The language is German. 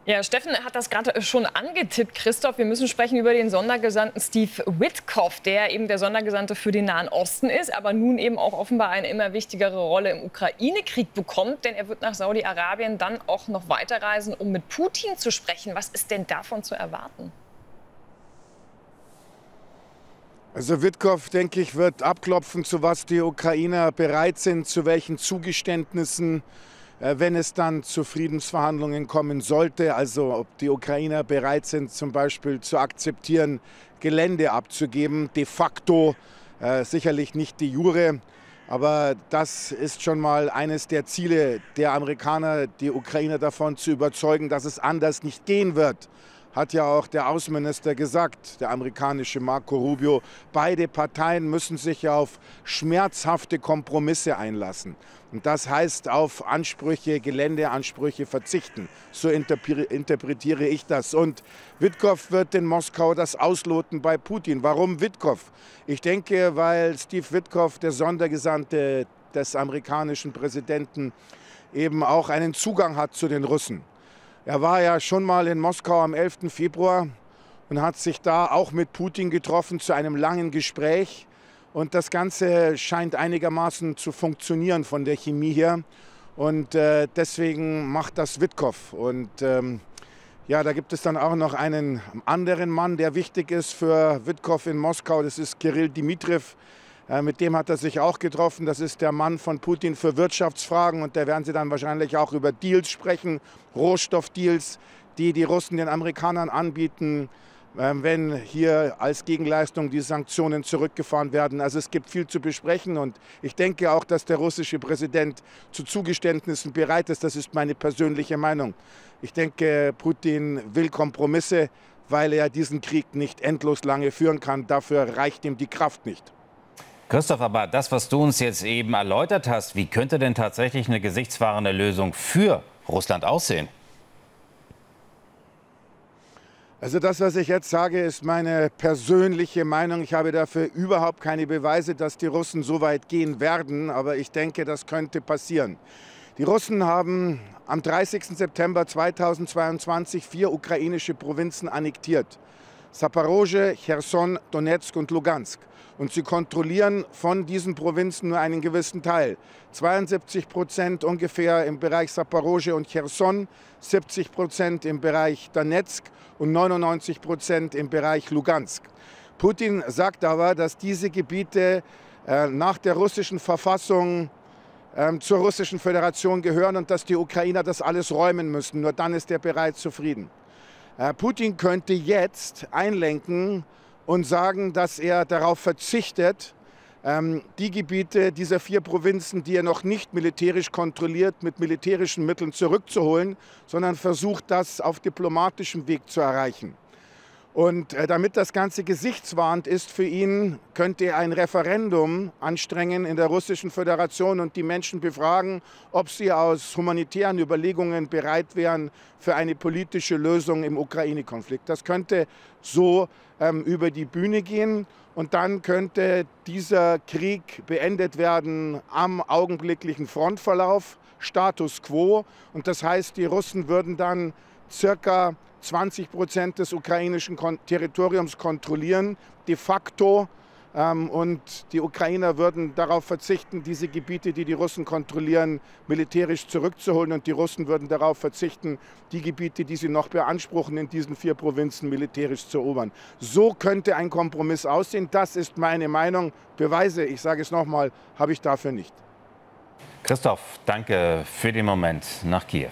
Ja, Steffen hat das gerade schon angetippt, Christoph. Wir müssen sprechen über den Sondergesandten Steve Witkoff, der eben der Sondergesandte für den Nahen Osten ist, aber nun eben auch offenbar eine immer wichtigere Rolle im Ukraine-Krieg bekommt. Denn er wird nach Saudi-Arabien dann auch noch weiterreisen, um mit Putin zu sprechen. Was ist denn davon zu erwarten? Also Witkoff, denke ich, wird abklopfen, zu was die Ukrainer bereit sind, zu welchen Zugeständnissen, wenn es dann zu Friedensverhandlungen kommen sollte. Also ob die Ukrainer bereit sind, zum Beispiel zu akzeptieren, Gelände abzugeben, de facto, sicherlich nicht de jure. Aber das ist schon mal eines der Ziele der Amerikaner, die Ukrainer davon zu überzeugen, dass es anders nicht gehen wird. Hat ja auch der Außenminister gesagt, der amerikanische Marco Rubio. Beide Parteien müssen sich auf schmerzhafte Kompromisse einlassen. Und das heißt auf Ansprüche, Geländeansprüche verzichten. So interpretiere ich das. Und Witkoff wird in Moskau das ausloten bei Putin. Warum Witkoff? Ich denke, weil Steve Witkoff, der Sondergesandte des amerikanischen Präsidenten, eben auch einen Zugang hat zu den Russen. Er war ja schon mal in Moskau am 11. Februar und hat sich da auch mit Putin getroffen zu einem langen Gespräch. Und das Ganze scheint einigermaßen zu funktionieren von der Chemie her. Und deswegen macht das Witkoff. Und ja, da gibt es dann auch noch einen anderen Mann, der wichtig ist für Witkoff in Moskau. Das ist Kirill Dmitrijew. Mit dem hat er sich auch getroffen. Das ist der Mann von Putin für Wirtschaftsfragen. Und da werden sie dann wahrscheinlich auch über Deals sprechen, Rohstoffdeals, die die Russen den Amerikanern anbieten, wenn hier als Gegenleistung die Sanktionen zurückgefahren werden. Also es gibt viel zu besprechen. Und ich denke auch, dass der russische Präsident zu Zugeständnissen bereit ist. Das ist meine persönliche Meinung. Ich denke, Putin will Kompromisse, weil er diesen Krieg nicht endlos lange führen kann. Dafür reicht ihm die Kraft nicht. Christoph, aber das, was du uns jetzt eben erläutert hast, wie könnte denn tatsächlich eine gesichtswahrende Lösung für Russland aussehen? Also das, was ich jetzt sage, ist meine persönliche Meinung. Ich habe dafür überhaupt keine Beweise, dass die Russen so weit gehen werden. Aber ich denke, das könnte passieren. Die Russen haben am 30. September 2022 4 ukrainische Provinzen annektiert. Saporosche, Cherson, Donetsk und Lugansk. Und sie kontrollieren von diesen Provinzen nur einen gewissen Teil. 72% ungefähr im Bereich Saporosche und Cherson, 70% im Bereich Donetsk und 99% im Bereich Lugansk. Putin sagt aber, dass diese Gebiete nach der russischen Verfassung zur Russischen Föderation gehören und dass die Ukrainer das alles räumen müssen. Nur dann ist er bereit zu Frieden. Putin könnte jetzt einlenken und sagen, dass er darauf verzichtet, die Gebiete dieser 4 Provinzen, die er noch nicht militärisch kontrolliert, mit militärischen Mitteln zurückzuholen, sondern versucht, das auf diplomatischem Weg zu erreichen. Und damit das Ganze gesichtswahrend ist für ihn, könnte er ein Referendum anstrengen in der Russischen Föderation und die Menschen befragen, ob sie aus humanitären Überlegungen bereit wären für eine politische Lösung im Ukraine-Konflikt. Das könnte so über die Bühne gehen und dann könnte dieser Krieg beendet werden am augenblicklichen Frontverlauf, Status quo. Und das heißt, die Russen würden dann circa 20% des ukrainischen Territoriums kontrollieren, de facto. Und die Ukrainer würden darauf verzichten, diese Gebiete, die die Russen kontrollieren, militärisch zurückzuholen. Und die Russen würden darauf verzichten, die Gebiete, die sie noch beanspruchen, in diesen 4 Provinzen militärisch zu erobern. So könnte ein Kompromiss aussehen. Das ist meine Meinung. Beweise, ich sage es nochmal, habe ich dafür nicht. Christoph, danke für den Moment nach Kiew.